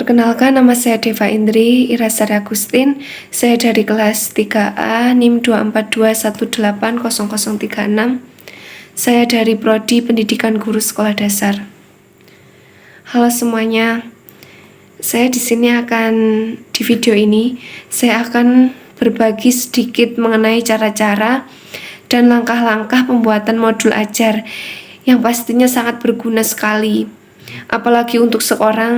Perkenalkan, nama saya Deva Indri Irasari Agustin. Saya dari kelas 3A NIM 242180036. Saya dari Prodi Pendidikan Guru Sekolah Dasar. Halo semuanya. Saya di video ini saya akan berbagi sedikit mengenai cara-cara dan langkah-langkah pembuatan modul ajar yang pastinya sangat berguna sekali, apalagi untuk seorang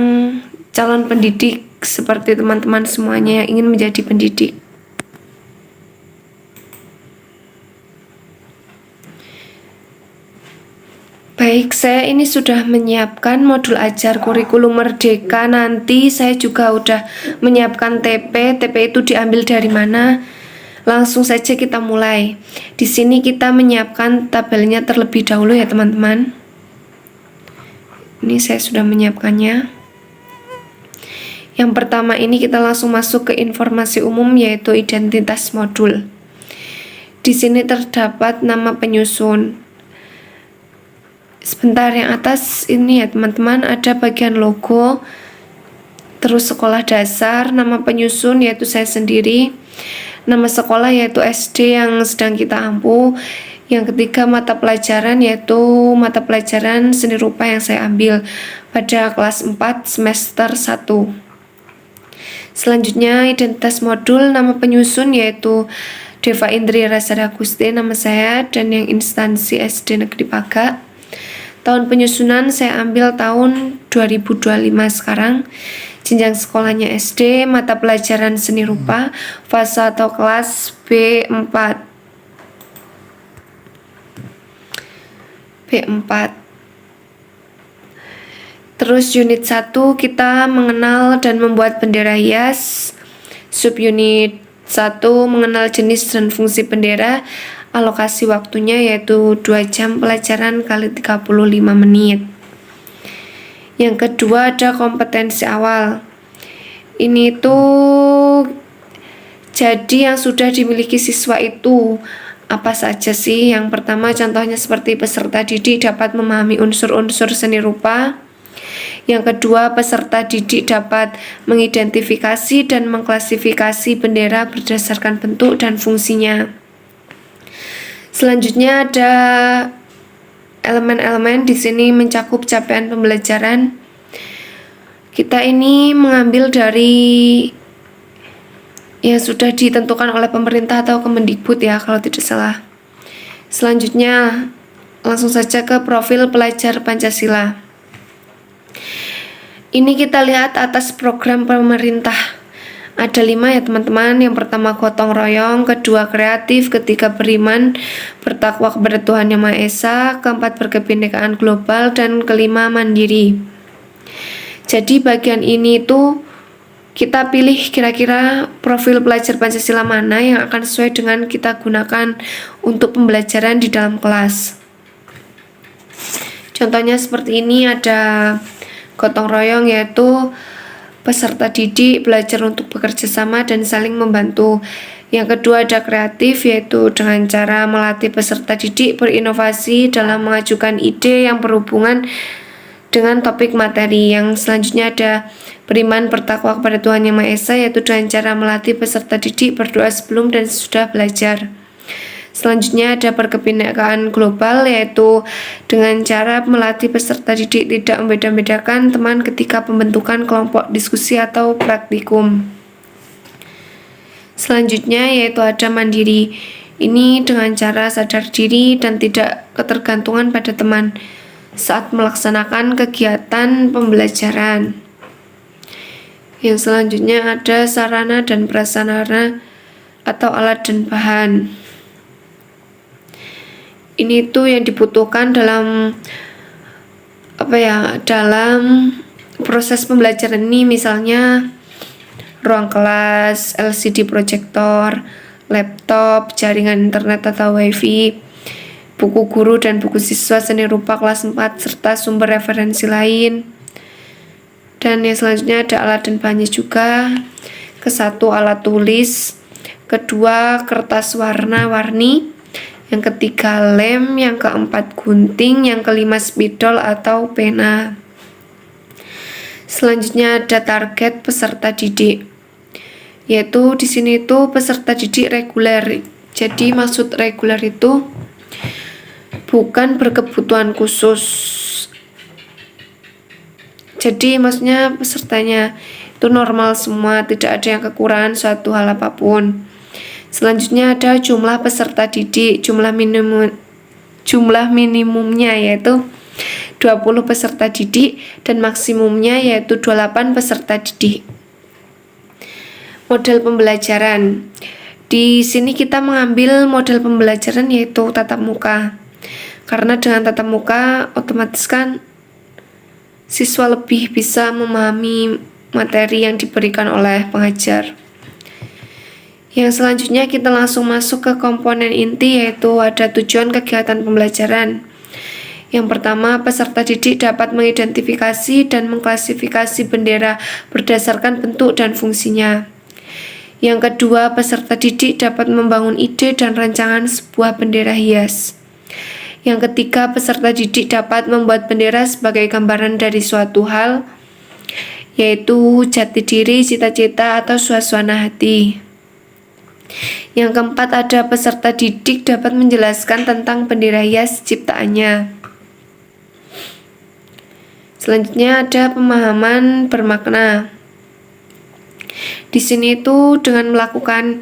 calon pendidik seperti teman-teman semuanya yang ingin menjadi pendidik. Baik, saya ini sudah menyiapkan modul ajar kurikulum merdeka. Nanti saya juga udah menyiapkan TP itu diambil dari mana? Langsung saja kita mulai. Di sini kita menyiapkan tabelnya terlebih dahulu ya teman-teman. Ini saya sudah menyiapkannya. Yang pertama ini kita langsung masuk ke informasi umum, yaitu identitas modul. Di sini terdapat nama penyusun. Sebentar, yang atas ini ya teman-teman, ada bagian logo, terus sekolah dasar, nama penyusun yaitu saya sendiri, nama sekolah yaitu SD yang sedang kita ampu. Yang ketiga, mata pelajaran yaitu mata pelajaran seni rupa yang saya ambil pada kelas 4 semester 1. Selanjutnya, identitas modul, nama penyusun yaitu Deva Indri Irasari Agustin nama saya, dan yang instansi SD Negeri Paga. Tahun penyusunan saya ambil tahun 2025 sekarang. Jenjang sekolahnya SD, mata pelajaran seni rupa, fase atau kelas B4. Terus unit 1 kita mengenal dan membuat bendera hias. Subunit 1 mengenal jenis dan fungsi bendera. Alokasi waktunya yaitu 2 jam pelajaran kali 35 menit. Yang kedua ada kompetensi awal. Ini tuh jadi yang sudah dimiliki siswa itu apa saja sih? Yang pertama contohnya seperti peserta didik dapat memahami unsur-unsur seni rupa. Yang kedua, peserta didik dapat mengidentifikasi dan mengklasifikasi bendera berdasarkan bentuk dan fungsinya. Selanjutnya ada elemen-elemen, di sini mencakup capaian pembelajaran. Kita ini mengambil dari yang sudah ditentukan oleh pemerintah atau Kemendikbud ya kalau tidak salah. Selanjutnya langsung saja ke profil pelajar Pancasila. Ini kita lihat atas program pemerintah. Ada 5 ya teman-teman. Yang pertama gotong royong, kedua kreatif, ketiga beriman, bertakwa kepada Tuhan Yang Maha Esa, keempat berkebinekaan global, dan kelima mandiri. Jadi bagian ini tuh kita pilih kira-kira profil pelajar Pancasila mana yang akan sesuai dengan kita gunakan untuk pembelajaran di dalam kelas. Contohnya seperti ini, ada gotong royong yaitu peserta didik belajar untuk bekerja sama dan saling membantu. Yang kedua ada kreatif yaitu dengan cara melatih peserta didik berinovasi dalam mengajukan ide yang berhubungan dengan topik materi. Yang selanjutnya ada beriman bertakwa kepada Tuhan Yang Maha Esa yaitu dengan cara melatih peserta didik berdoa sebelum dan sesudah belajar. Selanjutnya ada berkebinekaan global yaitu dengan cara melatih peserta didik tidak membeda-bedakan teman ketika pembentukan kelompok diskusi atau praktikum. Selanjutnya yaitu ada mandiri. Ini dengan cara sadar diri dan tidak ketergantungan pada teman saat melaksanakan kegiatan pembelajaran. Yang selanjutnya ada sarana dan prasarana atau alat dan bahan. Ini tuh yang dibutuhkan dalam dalam proses pembelajaran ini, misalnya ruang kelas, LCD proyektor, laptop, jaringan internet atau wifi, buku guru dan buku siswa seni rupa kelas 4 serta sumber referensi lain. Dan yang selanjutnya ada alat dan bahannya juga. Ke-1 alat tulis, kedua kertas warna-warni, yang ketiga lem, yang keempat gunting, yang kelima spidol atau pena. Selanjutnya ada target peserta didik, yaitu di sini itu peserta didik reguler. Jadi maksud reguler itu bukan berkebutuhan khusus. Jadi maksudnya pesertanya itu normal semua, tidak ada yang kekurangan suatu hal apapun. Selanjutnya ada jumlah peserta didik, jumlah minimumnya yaitu 20 peserta didik dan maksimumnya yaitu 28 peserta didik. Model pembelajaran. Di sini kita mengambil model pembelajaran yaitu tatap muka. Karena dengan tatap muka otomatis kan siswa lebih bisa memahami materi yang diberikan oleh pengajar. Yang selanjutnya kita langsung masuk ke komponen inti yaitu ada tujuan kegiatan pembelajaran. Yang pertama, peserta didik dapat mengidentifikasi dan mengklasifikasi bendera berdasarkan bentuk dan fungsinya. Yang kedua, peserta didik dapat membangun ide dan rancangan sebuah bendera hias. Yang ketiga, peserta didik dapat membuat bendera sebagai gambaran dari suatu hal, yaitu jati diri, cita-cita, atau suasana hati. Yang keempat, ada peserta didik dapat menjelaskan tentang bendera hias ciptaannya. Selanjutnya ada pemahaman bermakna. Di sini itu dengan melakukan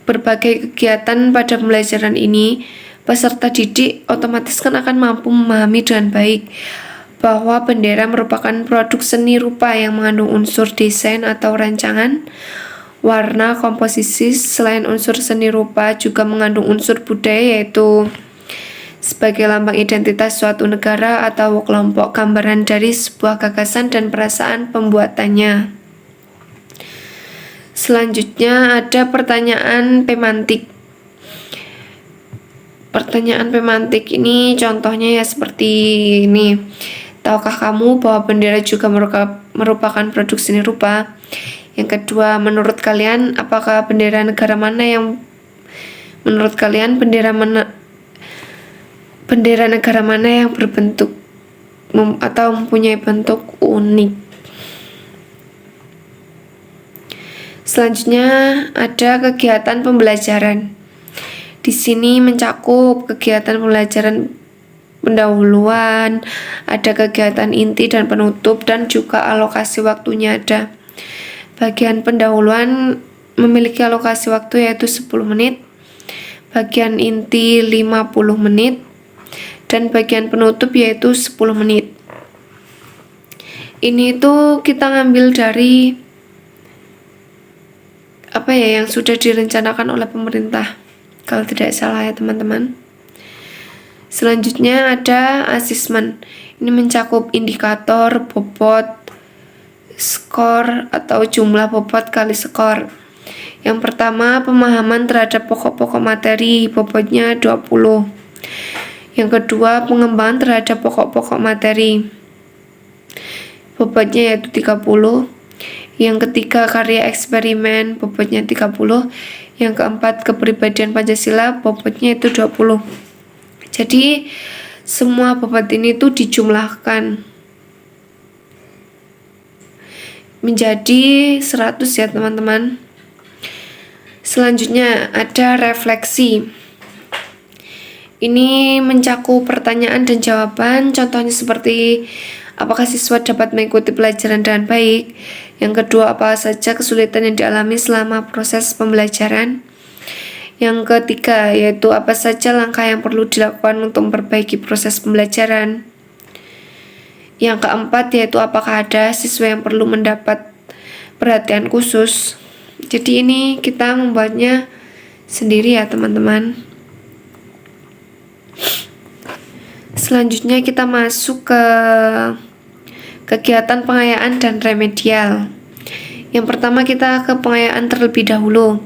berbagai kegiatan pada pembelajaran ini, peserta didik otomatis kan akan mampu memahami dengan baik bahwa bendera merupakan produk seni rupa yang mengandung unsur desain atau rancangan, warna, komposisi. Selain unsur seni rupa juga mengandung unsur budaya yaitu sebagai lambang identitas suatu negara atau kelompok, gambaran dari sebuah gagasan dan perasaan pembuatannya. Selanjutnya ada pertanyaan pemantik. Pertanyaan pemantik ini contohnya ya seperti ini. Tahukah kamu bahwa bendera juga merupakan produk seni rupa? Yang kedua, menurut kalian apakah bendera negara mana yang menurut kalian bendera negara mana yang berbentuk atau mempunyai bentuk unik? Selanjutnya ada kegiatan pembelajaran. Di sini mencakup kegiatan pembelajaran pendahuluan, ada kegiatan inti dan penutup, dan juga alokasi waktunya ada. Bagian pendahuluan memiliki alokasi waktu yaitu 10 menit, bagian inti 50 menit, dan bagian penutup yaitu 10 menit. Ini itu kita ngambil dari yang sudah direncanakan oleh pemerintah, kalau tidak salah ya teman-teman. Selanjutnya ada asesmen. Ini mencakup indikator, bobot, skor atau jumlah bobot kali skor. Yang pertama, pemahaman terhadap pokok-pokok materi, bobotnya 20. Yang kedua, pengembangan terhadap pokok-pokok materi, bobotnya yaitu 30. Yang ketiga, karya eksperimen, bobotnya 30. Yang keempat, kepribadian Pancasila, bobotnya itu 20. Jadi semua bobot ini tuh dijumlahkan menjadi 100 ya teman-teman. Selanjutnya ada refleksi. Ini mencakup pertanyaan dan jawaban, contohnya seperti apakah siswa dapat mengikuti pelajaran dengan baik? Yang kedua, apa saja kesulitan yang dialami selama proses pembelajaran? Yang ketiga, yaitu apa saja langkah yang perlu dilakukan untuk memperbaiki proses pembelajaran? Yang keempat, yaitu apakah ada siswa yang perlu mendapat perhatian khusus? Jadi ini kita membuatnya sendiri ya teman-teman. Selanjutnya kita masuk ke kegiatan pengayaan dan remedial. Yang pertama kita ke pengayaan terlebih dahulu.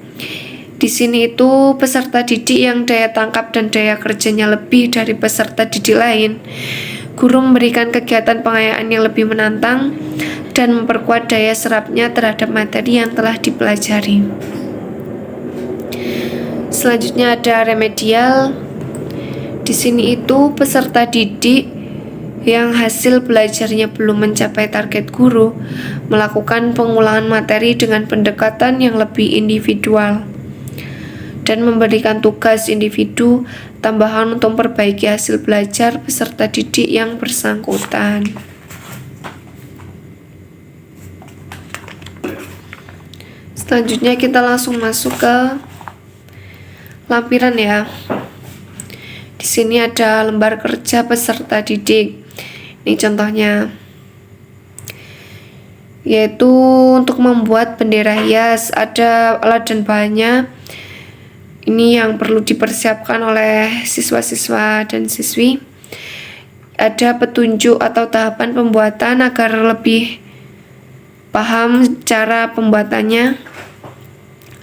Di sini itu peserta didik yang daya tangkap dan daya kerjanya lebih dari peserta didik lain. Guru memberikan kegiatan pengayaan yang lebih menantang dan memperkuat daya serapnya terhadap materi yang telah dipelajari. Selanjutnya ada remedial. Di sini itu peserta didik yang hasil belajarnya belum mencapai target guru, melakukan pengulangan materi dengan pendekatan yang lebih individual, dan memberikan tugas individu tambahan untuk memperbaiki hasil belajar peserta didik yang bersangkutan. Selanjutnya kita langsung masuk ke lampiran ya. Di sini ada lembar kerja peserta didik. Ini contohnya. Yaitu untuk membuat bendera hias, ada alat dan bahannya. Ini yang perlu dipersiapkan oleh siswa-siswa dan siswi. Ada petunjuk atau tahapan pembuatan agar lebih paham cara pembuatannya.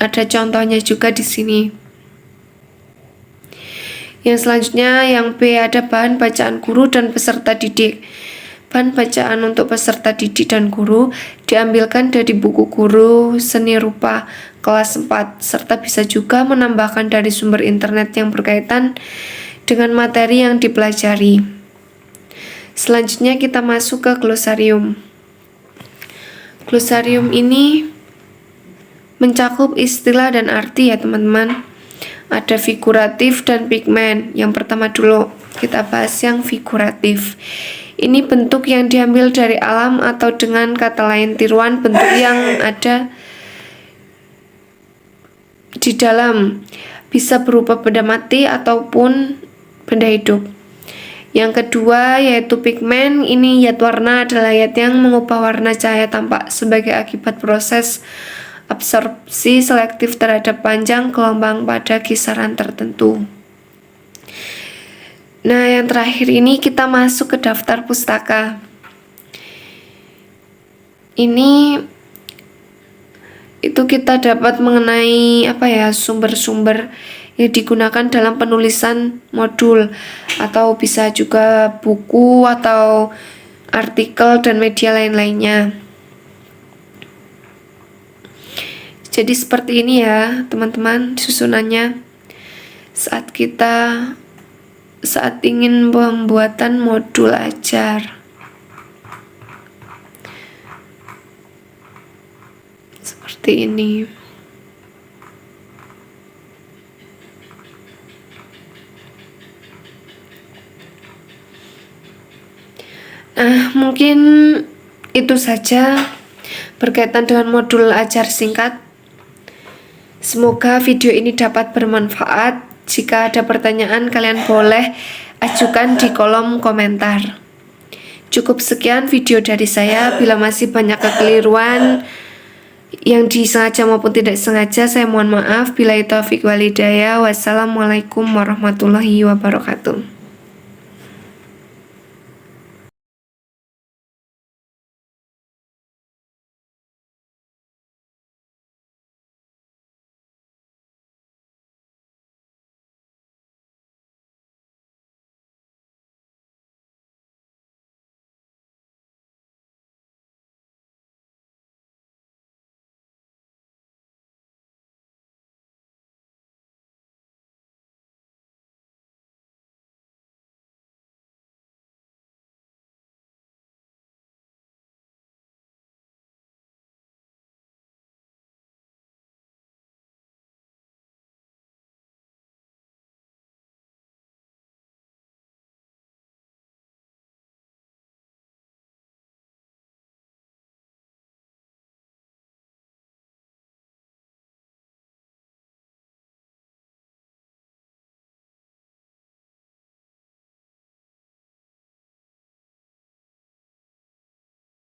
Ada contohnya juga di sini. Yang selanjutnya yang B, ada bahan bacaan guru dan peserta didik. Bahan bacaan untuk peserta didik dan guru diambilkan dari buku guru seni rupa kelas 4, serta bisa juga menambahkan dari sumber internet yang berkaitan dengan materi yang dipelajari. Selanjutnya kita masuk ke glosarium. Glosarium ini mencakup istilah dan arti ya teman-teman. Ada figuratif dan pigmen. Yang pertama dulu kita bahas yang figuratif. Ini bentuk yang diambil dari alam atau dengan kata lain tiruan bentuk yang ada di dalam, bisa berupa benda mati ataupun benda hidup. Yang kedua yaitu pigmen. Ini zat warna adalah zat yang mengubah warna cahaya tampak sebagai akibat proses absorpsi selektif terhadap panjang gelombang pada kisaran tertentu. Nah, yang terakhir ini kita masuk ke daftar pustaka. Ini itu kita dapat mengenai sumber-sumber yang digunakan dalam penulisan modul, atau bisa juga buku atau artikel dan media lain-lainnya. Jadi seperti ini ya teman-teman susunannya saat ingin pembuatan modul ajar. Seperti ini. Nah, mungkin itu saja berkaitan dengan modul ajar singkat. Semoga video ini dapat bermanfaat. Jika ada pertanyaan, kalian boleh ajukan di kolom komentar. Cukup sekian video dari saya. Bila masih banyak kekeliruan yang disengaja maupun tidak sengaja, saya mohon maaf. Billahi taufiq wal hidayah. Wassalamualaikum warahmatullahi wabarakatuh.